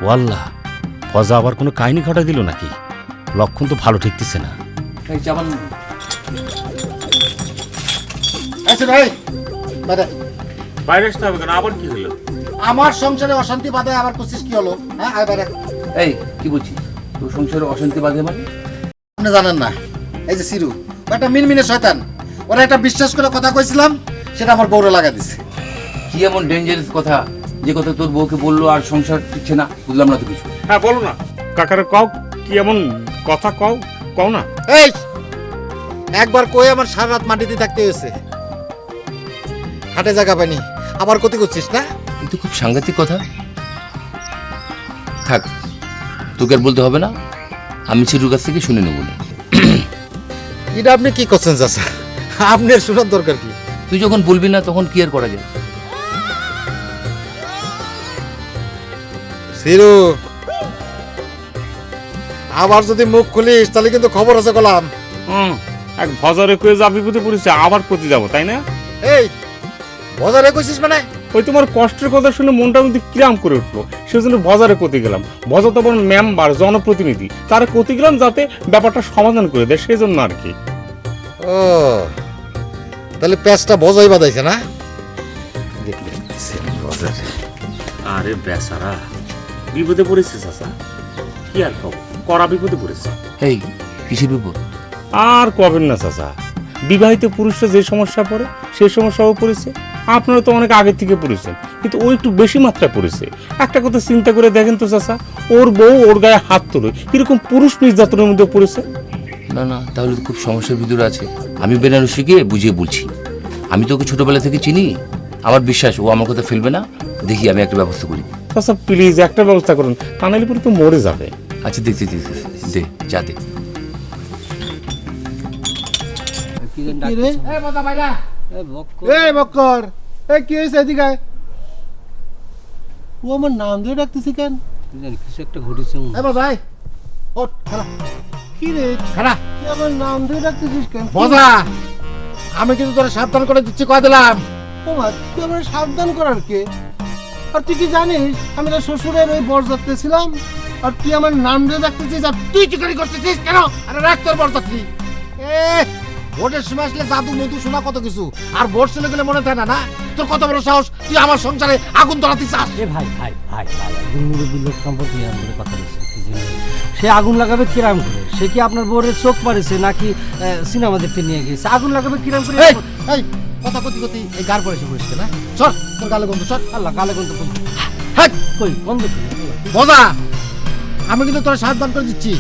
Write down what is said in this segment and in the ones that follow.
ওয়াল্লাহ, ফজা আবার কোনো কাহিনী ঘটা দিল নাকি? লক্ষণ তো ভালো ঠেকতেছে না। বাইরে আসতে হবে কেন? আবার কি হলো? আমার সংসারে অশান্তি বাধে আবার করছিস কি হলো? হ্যাঁ আয় বাইরে। এই কি বলছিস? তোর সংসারে অশান্তি বাঁধে মানে? আপনি জানেন না, এই যে সিরু একটা মিনমিনে শয়তান, ওরা একটা বিশ্বাস করে কথা কইছিলাম, সেটা আমার বউরে লাগা দিছে। কি এমন ডেঞ্জারাস কথা যে কথা তোর বউকে বললো আর সংসার টিকছে না? বুঝলাম না তো কিছু। হ্যাঁ বলো না কাকারে, কও কি এমন কথা, কও না। এই একবার কই আমার সারা রাত মাটিতে থাকতে হয়েছে, হাটে জায়গা পাইনি, আবার ক্ষতি করছিস না? কিন্তু খুব সাংঘাতিক কথা। থাক, তোকে আর বলতে হবে না, আমি চিরুর কাছ থেকে শুনে নেব। এটা আপনি কি করছেন চাচা? আপনার শোনার দরকার কি? তুই যখন বলবি না তখন কি আর করা যায়? সিরু আবার যদি মুখ খুলিস তাহলে কিন্তু খবর আছে কলাম। এক ভজারে কয়ে যা বিপদে পড়েছে, আবার প্রতি যাবো তাই না? এই বাজারে কইছিস মানে? ওই তোমার কষ্টের কথা শুনে মনটা মধ্যে কিরাম করে উঠলো, সেজন্য বাজারে করতে গেলাম। ভজা তো আমার মেম্বার, জনপ্রতিনিধি, তারা করতে গেলাম যাতে ব্যাপারটা সমাধান করে দেয়, সেই জন্য আর কি। ও তাহলে প্যাঁচটা বজাই বাঁধাইছে না? আরে বেচারা বিপদে পড়েছে চাচা, কি আর খবর, কড়া বিপদে পড়েছে। এই কিসের বিপদ? আর কবেন না চাচা, বিবাহিত পুরুষরা যে সমস্যা পড়ে সেই সমস্যাও পড়েছে। আপনারা তো অনেক আগে থেকে পড়েছেন, কিন্তু ও একটু বেশি মাত্রায় পড়েছে। একটা কথা চিন্তা করে দেখেন তো চাচা, ওর বউ ওর গায়ে হাত তোলে, কিরকম পুরুষ নির্যাতনের মধ্যে পড়েছে। না না, তাহলে তো খুব সমস্যার ভিতরে আছে। আমি বেনারসিকে বুঝিয়ে বলছি, আমি তোকে ছোটবেলা থেকে চিনি, আমার বিশ্বাস ও আমার কথা ফেলবে না। দেখি আমি একটা ব্যবস্থা করি। চাচা প্লিজ একটা ব্যবস্থা করুন, তা নাহলে পরে তো মরে যাবে। আচ্ছা দেখতে দে, যা দে। বক্কর, কি হয়েছে এদিকে? ও আমার নাম ধরে ডাকতেছি কেন? কিছু একটা ঘটেছে। ভাই ওঠ, খাড়া। কি রে, খাড়া। তুই আমার নাম ধরে ডাকতেছিস কেন? বজা, আমি কিন্তু তোরা সাবধান করে দিচ্ছি, কয়ে দিলাম। ও মা, তুই আমার সাবধান করার কে? আর তুই কি জানিস আমি তো শ্বশুরের ওই বরযাত্রী ছিলাম, আর তুই আমার নাম ধরে ডাকতেছিস আর তুই চিকারি করতেছিস কেন? আরে রাখ তোর বরযাত্রী। ভোটের সময় আসলে জাদু মধু শোনা কত কিছু, আর ভোট চলে গেলে মনে থাকে না। না তোর কত বড় সাহস, তুই আমার সংসারে আগুন ধরাতে চাস? ভাই ভাই ভাই ভাই একজন মুরব্বী লোক সম্পর্কে এরকম করে কথা বলছে। সে আগুন লাগাবে কিরাম করে? সে কি আপনার বউয়ের চোখ মারিছে নাকি সিনেমা দেখতে নিয়ে গিয়েছে? আগুন লাগাবে কিরাম করে? এই কথা কতি কতি এই গার পড়েছে পড়েছে না? সর তোর গালে গন্ধ, সর। আল্লাহ গালে গন্ধ বন্ধ। হ্যাঁ কই বন্ধ বজা, আমি কিন্তু তোরা সাবধান করে দিচ্ছি,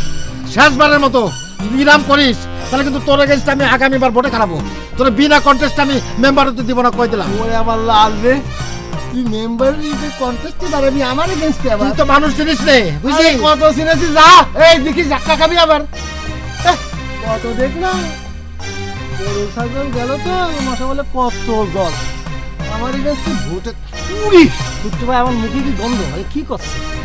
শেষবারের মতো যদি বিরাম করিস তাহলে কিন্তু তোর এগেইনস্টে আমি আগামীবার ভোটে খারাপো। তোর বিনা কন্টেস্ট আমি মেম্বার হতে দিব না, কই দিলাম। ওরে আমার লাল রে, তুই মেম্বার কন্টেস্টে দাঁড়াবি আমার এগেইনস্টে? আবার তুই তো মানুষ জিনিস রে, বুঝলি? কত চিনেছি, যা এই দেখি জাক্কা খাবি আবার। কত দেখ না, গরু ছাগল গেল তো মশা বলে কত জল। আমার এগেইনস্টে ভোটে ভাই আমার মুখে কি গন্ধ? কি করছে?